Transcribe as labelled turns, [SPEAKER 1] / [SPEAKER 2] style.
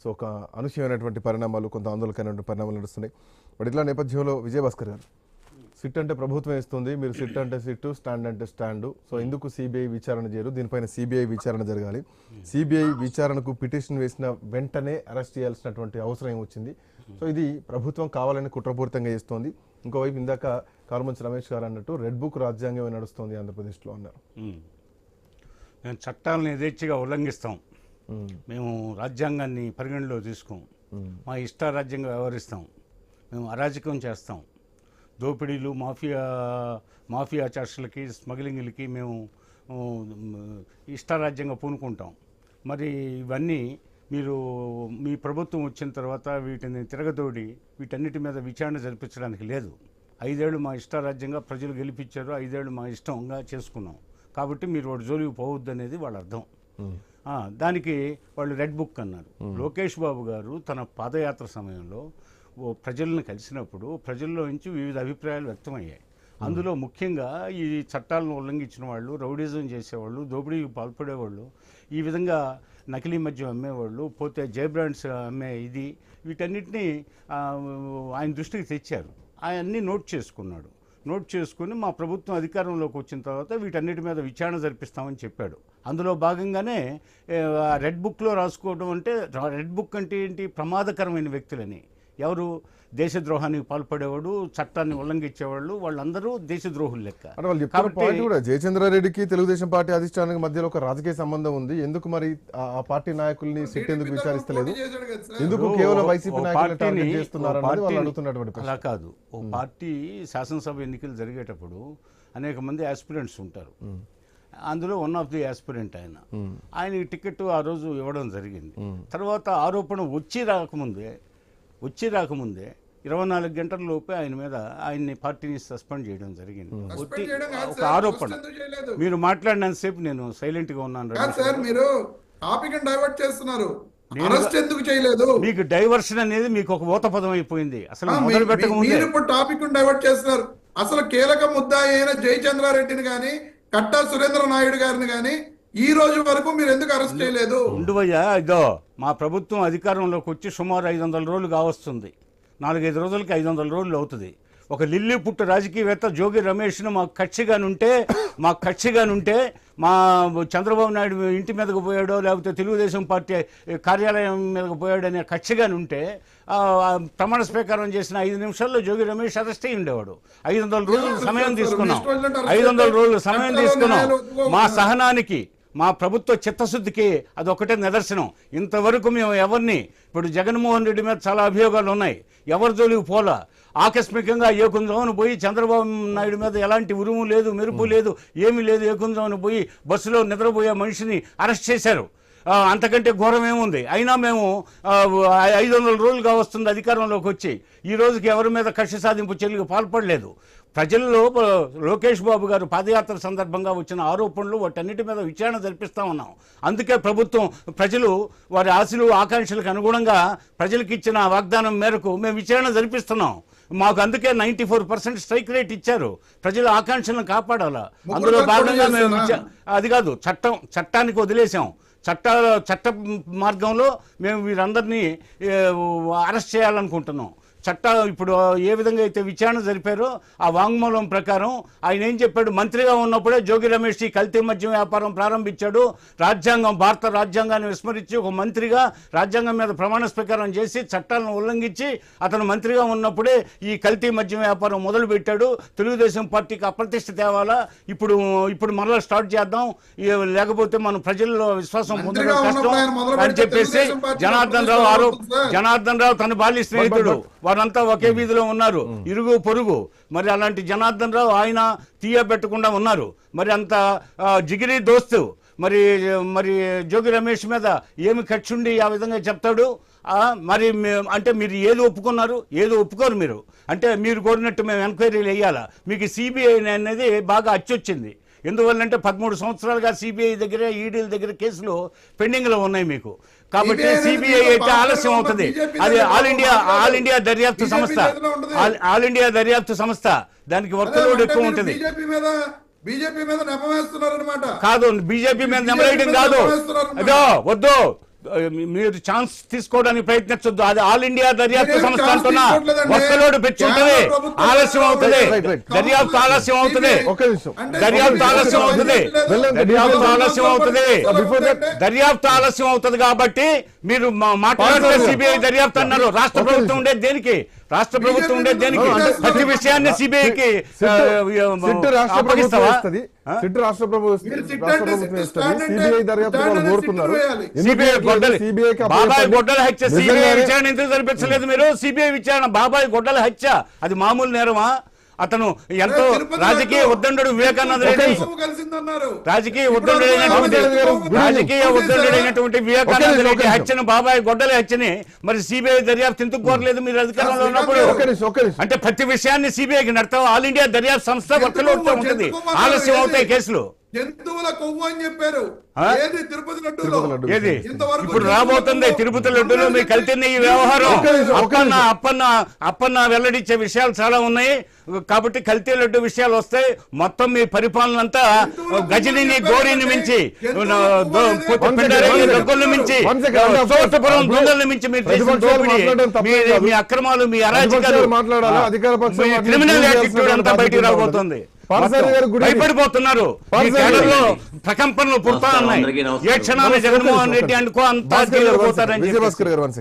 [SPEAKER 1] So ఒక అనూహ్యమైనటువంటి పరిణామాలు, కొంత ఆందోళనకరమైనటువంటి పరిణామాలు నడుస్తున్నాయి. బట్ ఇట్లా నేపథ్యంలో విజయభాస్కర్ గారు, సిట్ అంటే ప్రభుత్వం ఇస్తుంది, మీరు సిట్ అంటే సిట్టు, స్టాండ్ అంటే స్టాండు. సో ఎందుకు సిబిఐ విచారణ చేయరు? దీనిపైన సిబిఐ విచారణ జరగాలి. సిబిఐ విచారణకు పిటిషన్ వేసిన వెంటనే అరెస్ట్ చేయాల్సినటువంటి అవసరం ఏమొచ్చింది? సో ఇది ప్రభుత్వం కావాలని కుట్రపూరితంగా చేస్తోంది. ఇంకోవైపు ఇందాక కారుమంచి రమేష్ గారు అన్నట్టు రెడ్ బుక్ రాజ్యాంగమే నడుస్తుంది ఆంధ్రప్రదేశ్లో అన్నారు.
[SPEAKER 2] మేము చట్టాలను యథేచ్ఛగా ఉల్లంఘిస్తాం, మేము రాజ్యాంగాన్ని పరిగణలో తీసుకోం, మా ఇష్టారాజ్యంగా వ్యవహరిస్తాం, మేము అరాజకం చేస్తాం, దోపిడీలు, మాఫియా చర్చలకి, స్మగ్లింగ్లకి మేము ఇష్టారాజ్యంగా పూనుకుంటాం. మరి ఇవన్నీ మీరు మీ ప్రభుత్వం వచ్చిన తర్వాత వీటిని తిరగదోడి వీటన్నిటి మీద విచారణ జరిపించడానికి లేదు. 5 ఏళ్ళు మా ఇష్టారాజ్యంగా ప్రజలు గెలిపించారు, 5 ఏళ్ళు మా ఇష్టంగా చేసుకున్నాం. కాబట్టి మీరు వాడు జోలికి పోవద్దు అనేది వాళ్ళ అర్థం. దానికి వాళ్ళు రెడ్ బుక్ అన్నారు. లోకేష్ బాబు గారు తన పాదయాత్ర సమయంలో ప్రజలను కలిసినప్పుడు ప్రజల్లో నుంచి వివిధ అభిప్రాయాలు వ్యక్తమయ్యాయి. అందులో ముఖ్యంగా ఈ చట్టాలను ఉల్లంఘించిన వాళ్ళు, రౌడీజం చేసేవాళ్ళు, దోపిడీకి పాల్పడేవాళ్ళు, ఈ విధంగా నకిలీ మద్యం అమ్మేవాళ్ళు, పోతే జై బ్రాండ్స్ అమ్మే వీటన్నిటినీ ఆయన దృష్టికి తెచ్చారు. ఆయన్ని నోట్ చేసుకున్నాడు. నోట్ చేసుకుని మా ప్రభుత్వం అధికారంలోకి వచ్చిన తర్వాత వీటన్నిటి మీద విచారణ జరిపిస్తామని చెప్పాడు. అందులో భాగంగానే రెడ్ బుక్లో రాసుకోవడం అంటే, రెడ్ బుక్ అంటే ఏంటి? ప్రమాదకరమైన వ్యక్తులని. ఎవరు? దేశద్రోహానికి పాల్పడేవాడు, చట్టాన్ని ఉల్లంఘించేవాళ్ళు, వాళ్ళందరూ దేశద్రోహులు లెక్క.
[SPEAKER 1] జయచంద్రారెడ్డికి తెలుగుదేశం పార్టీ అధిష్టానానికి మధ్యలో ఒక రాజకీయ సంబంధం ఉంది. ఎందుకు మరి ఆ పార్టీ నాయకుల్ని సిట్ ఎందుకు విచారిస్తలేదు? ఎందుకు కేవలం వైసీపీ నాయకులు టార్గెట్ చేస్తున్నారు అన్నది వాళ్ళు అడుగుతున్నటువంటి ప్రశ్న.
[SPEAKER 2] అలా కాదు. ఓ పార్టీ శాసనసభ ఎన్నికలు జరిగేటప్పుడు అనేక మంది ఆస్పిరెంట్స్ ఉంటారు. అందులో వన్ ఆఫ్ ది ఆస్పిరెంట్ ఆయనకి టికెట్ ఆ రోజు ఇవ్వడం జరిగింది. తర్వాత ఆరోపణ వచ్చి రాకముందే 24 గంటల లోపే ఆయన్ని పార్టీని సస్పెండ్ చేయడం జరిగింది. ఒక ఆరోపణ. మీరు మాట్లాడినంతసేపు నేను సైలెంట్ గా ఉన్నాను. మీకు డైవర్షన్ అనేది మీకు ఒక ఊత పదం అయిపోయింది. అసలు మొదలు పెట్టకముందే
[SPEAKER 3] టాపిక్ డైవర్ట్ చేస్తున్నారు. అసలు కీలక ముద్దాయి అయిన జయచంద్రారెడ్డిని గాని, కట్టా సురేంద్ర నాయుడు గారిని గాని ఈ రోజు వరకు మీరు ఎందుకు అరెస్ట్ చేయలేదు?
[SPEAKER 2] ఉండువయ్యా, ఇదో మా ప్రభుత్వం అధికారంలోకి వచ్చి సుమారు 500 రోజులు కావస్తుంది. 4-5 రోజులకి 500 రోజులు అవుతుంది. ఒక లిల్లీ పుట్టు రాజకీయవేత్త జోగి రమేష్ను మాకు కక్షిగానుంటే మా చంద్రబాబు నాయుడు ఇంటి మీదకు పోయాడో, లేకపోతే తెలుగుదేశం పార్టీ కార్యాలయం మీదకు పోయాడో అనే కక్షిగానుంటే ప్రమాణ స్వీకారం చేసిన 5 నిమిషాల్లో జోగి రమేష్ అరెస్ట్ అయ్యి ఉండేవాడు. 500 రోజులు సమయం తీసుకున్నాం. 500 రోజులు సమయం తీసుకున్నాం. మా సహనానికి, మా ప్రభుత్వ చిత్తశుద్ధికి అదొకటే నిదర్శనం. ఇంతవరకు మేము ఎవరిని, ఇప్పుడు జగన్మోహన్ రెడ్డి మీద చాలా అభియోగాలు ఉన్నాయి, ఎవరి జోలికి పోలా. ఆకస్మికంగా ఏకుంజామును పోయి చంద్రబాబు నాయుడు మీద ఎలాంటి ఉరుము లేదు, మెరుపు లేదు, ఏమీ లేదు. ఏకుంజామును పోయి బస్సులో నిద్రపోయే మనిషిని అరెస్ట్ చేశారు. అంతకంటే ఘోరం ఏముంది? అయినా మేము 500 రోజులుగా వస్తుంది అధికారంలోకి వచ్చి ఈ రోజుకి ఎవరి మీద కక్ష సాధింపు చర్యలకు పాల్పడలేదు. ప్రజల్లో లోకేష్ బాబు గారు పాదయాత్ర సందర్భంగా వచ్చిన ఆరోపణలు వాటన్నిటి మీద విచారణ జరిపిస్తూ ఉన్నాం. అందుకే ప్రజలు వారి ఆశలు, ఆకాంక్షలకు అనుగుణంగా ప్రజలకు ఇచ్చిన వాగ్దానం మేరకు మేము విచారణ జరిపిస్తున్నాం. మాకు అందుకే 94% స్ట్రైక్ రేట్ ఇచ్చారు. ప్రజల ఆకాంక్షలను కాపాడాలా. అందులో భాగంగా మేము అది కాదు, చట్టానికి వదిలేసాం. చట్ట మార్గంలో మేము వీరందరినీ అరెస్ట్ చేయాలనుకుంటున్నాం. ఇప్పుడు ఏ విధంగా అయితే విచారణ జరిపారో ఆ వాంగ్మూలం ప్రకారం ఆయన ఏం చెప్పాడు? మంత్రిగా ఉన్నప్పుడే జోగి రమేష్ ఈ కల్తీ మద్యం వ్యాపారం ప్రారంభించాడు. భారత రాజ్యాంగాన్ని విస్మరించి ఒక మంత్రిగా రాజ్యాంగం మీద ప్రమాణ స్వీకారం చేసి చట్టాలను ఉల్లంఘించి అతను మంత్రిగా ఉన్నప్పుడే ఈ కల్తీ మద్యం వ్యాపారం మొదలుపెట్టాడు. తెలుగుదేశం పార్టీకి అప్రతిష్ట తేవాలా, ఇప్పుడు మరలా స్టార్ట్ చేద్దాం, లేకపోతే మనం ప్రజల్లో విశ్వాసం పొందడం కష్టం అని చెప్పేసి జనార్దన్ రావు తన బాల్య స్నేహితుడు, వారంతా ఒకే వీధిలో ఉన్నారు, ఇరుగు పొరుగు. మరి అలాంటి జనార్దన్ రావు ఆయన తీయబెట్టకుండా ఉన్నారు. మరి అంత జిగిరి దోస్తు మరి జోగి రమేష్ మీద ఏమి ఖర్చుండి ఆ విధంగా చెప్తాడు? మరి అంటే మీరు ఏది ఒప్పుకున్నారు, ఏది ఒప్పుకోరు మీరు? అంటే మీరు కోరినట్టు మేము ఎంక్వైరీలు వేయాలా? మీకు సిబిఐ అనేది బాగా అచ్చొచ్చింది. ఎందువల్లంటే 13 సంవత్సరాలుగా సిబిఐ దగ్గర, ఈడీల దగ్గర కేసులు పెండింగ్లో ఉన్నాయి మీకు. కాబట్టి సిబిఐ అయితే ఆలస్యం అవుతుంది. అది ఆల్ ఇండియా దర్యాప్తు సంస్థ దానికి వర్క్లోడ్ ఎక్కువ ఉంటుంది.
[SPEAKER 3] బీజేపీ మీద నెపవేస్తున్నారన్నమాట.
[SPEAKER 2] కాదు, బీజేపీ మీద నెమరేయడం కాదు. అదో వద్దు, మీరు ఛాన్స్ తీసుకోవడానికి ప్రయత్నించొద్దు. అది ఆల్ ఇండియా దర్యాప్తు
[SPEAKER 3] మీరేం
[SPEAKER 2] సంస్థ
[SPEAKER 3] ఛాన్స్
[SPEAKER 2] అంటున్నా,
[SPEAKER 3] తీసుకోవట్లేదండి.
[SPEAKER 2] ఒక్కలోడు పెంచి ఉంటుంది,
[SPEAKER 3] కేంద్ర ప్రభుత్వం
[SPEAKER 2] ఆలస్యం అవుతుంది,
[SPEAKER 1] రైట్.
[SPEAKER 2] దర్యాప్తు ఆలస్యం అవుతుంది,
[SPEAKER 1] ఒక్క నిమిషం.
[SPEAKER 2] దర్యాప్తు ఆలస్యం అవుతుంది, దర్యాప్తు ఆలస్యం అవుతుంది,
[SPEAKER 1] Before that,
[SPEAKER 2] దర్యాప్తు ఆలస్యం అవుతుంది. కాబట్టి మీరు మాట్లాడితే సిబిఐ దర్యాప్తు అన్నారు. రాష్ట్ర ప్రభుత్వం ఉండేది దేనికి? రాష్ట్ర ప్రభుత్వం ఉండేది దేనికి? ప్రతి విషయాన్ని సిబిఐకి
[SPEAKER 1] సిట్ రాష్ట్ర ప్రభుత్వం
[SPEAKER 2] అప్పగిస్తావా?
[SPEAKER 1] ఇస్తుంది. సిట్ రాష్ట్ర ప్రభుత్వం
[SPEAKER 3] మీరు సిట్
[SPEAKER 1] రాష్ట్ర
[SPEAKER 3] అంటే
[SPEAKER 1] ప్రభుత్వం
[SPEAKER 3] సిట్
[SPEAKER 1] ఇస్తుంది.
[SPEAKER 3] స్టాండ్
[SPEAKER 1] సిబిఐ
[SPEAKER 3] అంటే
[SPEAKER 1] దర్యాప్తు
[SPEAKER 3] స్టాండ్
[SPEAKER 1] వాళ్ళు
[SPEAKER 3] అంటే
[SPEAKER 1] కోరుతున్నారు.
[SPEAKER 3] సిట్ వేయాలి.
[SPEAKER 2] సిబిఐ గొడ్డలి
[SPEAKER 1] సిబిఐకి
[SPEAKER 2] బాబాయ్ గొడ్డల హత్య సిబిఐ
[SPEAKER 1] నిజంగానే-
[SPEAKER 2] విచారణ ఎందుకు జరిపించలేదు మీరు? సిబిఐ విచారణ బాబాయ్ గొడ్డల హత్య అది మామూలు నేరమా? అతను ఎంతో
[SPEAKER 3] తిరుపతి
[SPEAKER 2] రాజకీయ
[SPEAKER 3] లడ్డు.
[SPEAKER 2] ఉద్దండు వివేకానంద రెడ్డి,
[SPEAKER 3] ప్రభుత్వం కలిసిందన్నారు.
[SPEAKER 2] రాజకీయ
[SPEAKER 3] ఇప్పుడు
[SPEAKER 2] ఉద్దండుడైనటువంటి రాజకీయ ఉద్దండుడైనటువంటి వివేకానంద రెడ్డి
[SPEAKER 1] నిమిషం.
[SPEAKER 2] హత్యను, బాబాయ్ గొడ్డల హత్యని మరి సిబిఐ దర్యాప్తు ఎందుకు కోరలేదు మీరు అధికారంలో ఉన్నప్పుడు?
[SPEAKER 1] ఒక్క నిమిషం.
[SPEAKER 2] అంటే ప్రతి విషయాన్ని సిబిఐకి నడతాం. ఆల్ ఇండియా దర్యాప్తు సంస్థ వర్కలోడుతూ ఉంటుంది, ఆలస్యం అవుతాయి కేసులు.
[SPEAKER 3] జంతువుల కొవ్వు అని చెప్పారు.
[SPEAKER 2] ఆ?
[SPEAKER 3] ఏది తిరుపతి లడ్డూలో?
[SPEAKER 1] తిరుపతి లడ్డు.
[SPEAKER 2] ఏది
[SPEAKER 3] ఇంతవరకు
[SPEAKER 2] ఇప్పుడు
[SPEAKER 3] జంతువుల
[SPEAKER 2] రాబోతుంది
[SPEAKER 3] కొవ్వు.
[SPEAKER 2] తిరుపతి లడ్డూలో మీకు కలిసిన ఈ వ్యవహారం.
[SPEAKER 1] ఒక్క నిమిషం.
[SPEAKER 2] అప్పన్న వెల్లడించే విషయాలు చాలా ఉన్నాయి. కాబట్టి కల్తీ లడ్డు విషయాలు వస్తాయి. మొత్తం మీ పరిపాలన అంతా గజనిని గోరిని మించి, దగ్గరను మించి, చోటపురం దొంగలను మించి మీరు చేసిన దోపిడీ, మీ అక్రమాలు, మీ అరాజకాలు,
[SPEAKER 1] మాట్లాడాలి. అధికార పక్షం
[SPEAKER 2] మీ
[SPEAKER 1] మాట్లాడి
[SPEAKER 2] క్రిమినల్
[SPEAKER 1] ప్రూవ్
[SPEAKER 2] యాటిట్యూడ్
[SPEAKER 1] చేయాల్సిన
[SPEAKER 2] అంతా బయటికి
[SPEAKER 1] బాధ్యత
[SPEAKER 2] రాబోతుంది.
[SPEAKER 1] పార్థసారథి గారు గుడ్ ఈవినింగ్.
[SPEAKER 2] భయపడిపోతున్నారు. మీ
[SPEAKER 1] పార్థసారథి
[SPEAKER 2] కేడర్లో
[SPEAKER 1] గారు.
[SPEAKER 2] ప్రకంపనలు పుడతా ఉన్నాయి.
[SPEAKER 4] అందరికీ నమస్కారం.
[SPEAKER 2] ఏ క్షణాన్ని జగన్మోహన్ రెడ్డి అనుకో అంతా
[SPEAKER 1] భాస్కర్ గారు,
[SPEAKER 2] పోతారని
[SPEAKER 1] విజయభాస్కర్ గారు 1 second.